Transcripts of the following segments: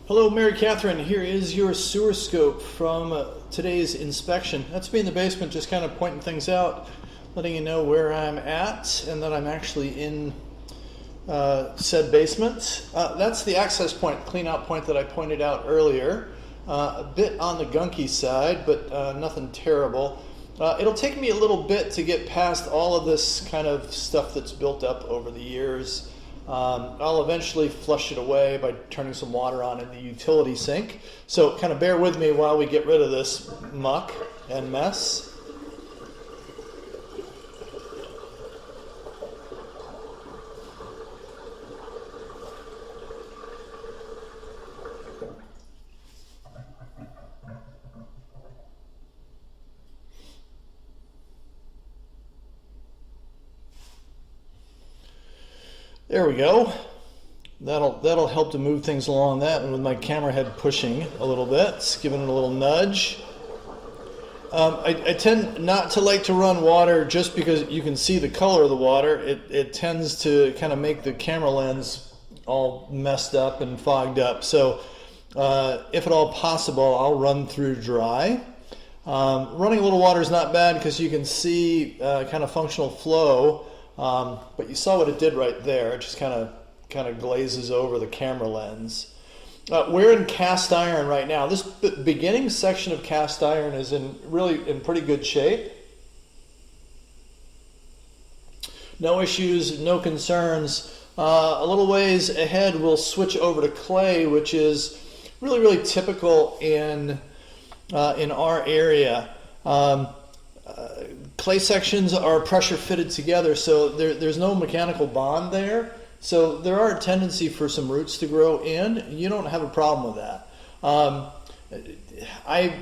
Hello, Mary Catherine. Here is your sewer scope from today's inspection. That's me in the basement, just kind of pointing things out, letting you know where I'm at and that I'm actually in said basement. That's the access point, clean out point that I pointed out earlier. A bit on the gunky side, but nothing terrible. It'll take me a little bit to get past all of this kind of stuff that's built up over the years. I'll eventually flush it away by turning some water on in the utility sink. So kind of bear with me while we get rid of this muck and mess. There we go. That'll help to move things along that, and with my camera head pushing a little bit, giving it a little nudge. I tend not to like to run water just because you can see the color of the water. It tends to kind of make the camera lens all messed up and fogged up. So if at all possible, I'll run through dry. Running a little water is not bad because you can see kind of functional flow. But you saw what it did right there. It just kind of glazes over the camera lens. We're in cast iron right now. This beginning section of cast iron is really in pretty good shape. No issues, no concerns. A little ways ahead, we'll switch over to clay, which is really typical in our area. Clay sections are pressure fitted together, so there's no mechanical bond there. So there are a tendency for some roots to grow in. You don't have a problem with that. I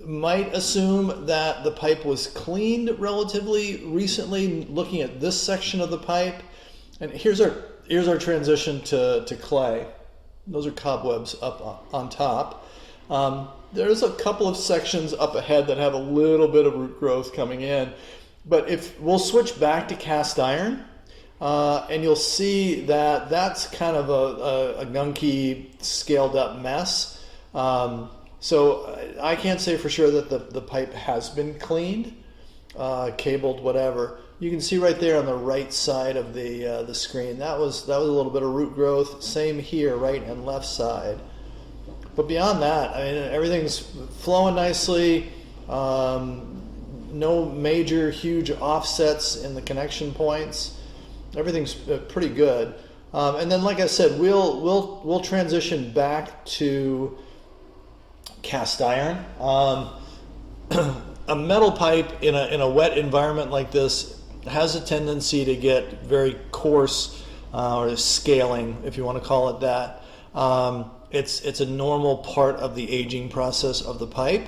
might assume that the pipe was cleaned relatively recently, looking at this section of the pipe. And here's our transition to clay. Those are cobwebs up on top. There's a couple of sections up ahead that have a little bit of root growth coming in, but if we'll switch back to cast iron, and you'll see that that's kind of a gunky, scaled up mess. So I can't say for sure that the pipe has been cleaned, cabled, whatever. You can see right there on the right side of the screen that was a little bit of root growth. Same here, right and left side. But beyond that, I mean, everything's flowing nicely. No major, huge offsets in the connection points. Everything's pretty good. And then, like I said, we'll transition back to cast iron. A metal pipe in a wet environment like this has a tendency to get very coarse, or scaling, if you want to call it that. It's a normal part of the aging process of the pipe.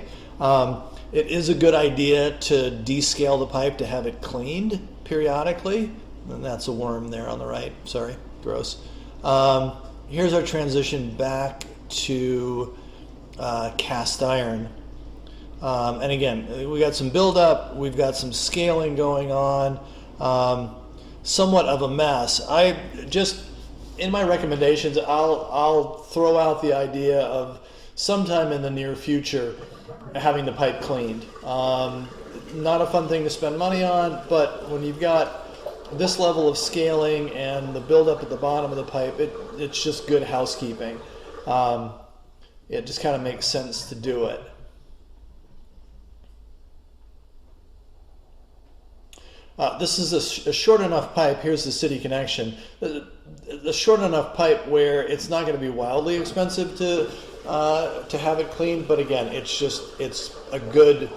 It is a good idea to descale the pipe to have it cleaned periodically. And that's a worm there on the right. Sorry, gross. Here's our transition back to cast iron. And again, we got some buildup. We've got some scaling going on. Somewhat of a mess. In my recommendations, I'll throw out the idea of sometime in the near future having the pipe cleaned. Not a fun thing to spend money on, but when you've got this level of scaling and the buildup at the bottom of the pipe, it's just good housekeeping. It just kind of makes sense to do it. This is a short enough pipe. Here's the city connection. The short enough pipe where it's not going to be wildly expensive to have it cleaned, but again, it's a good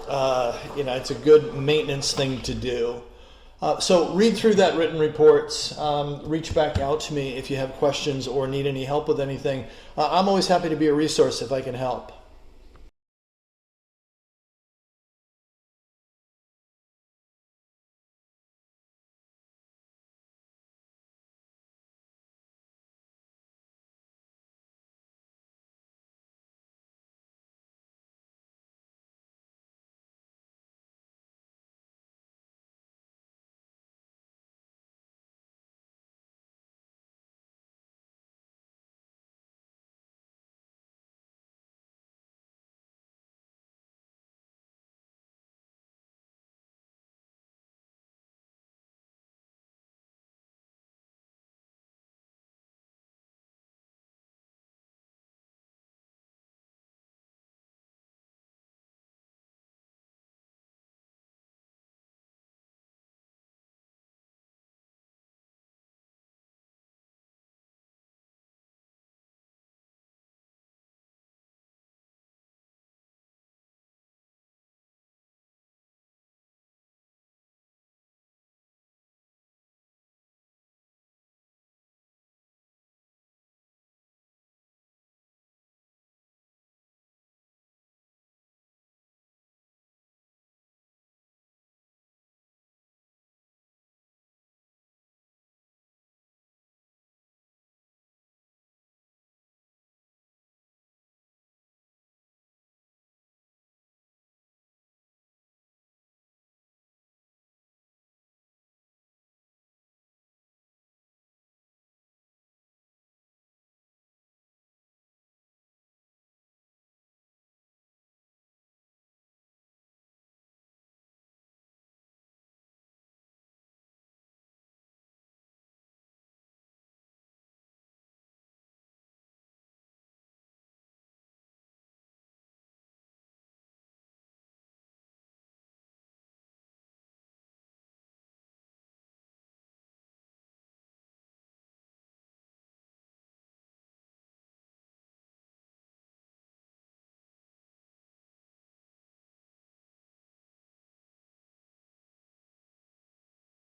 it's a good maintenance thing to do. So read through that written report. Reach back out to me if you have questions or need any help with anything. I'm always happy to be a resource if I can help.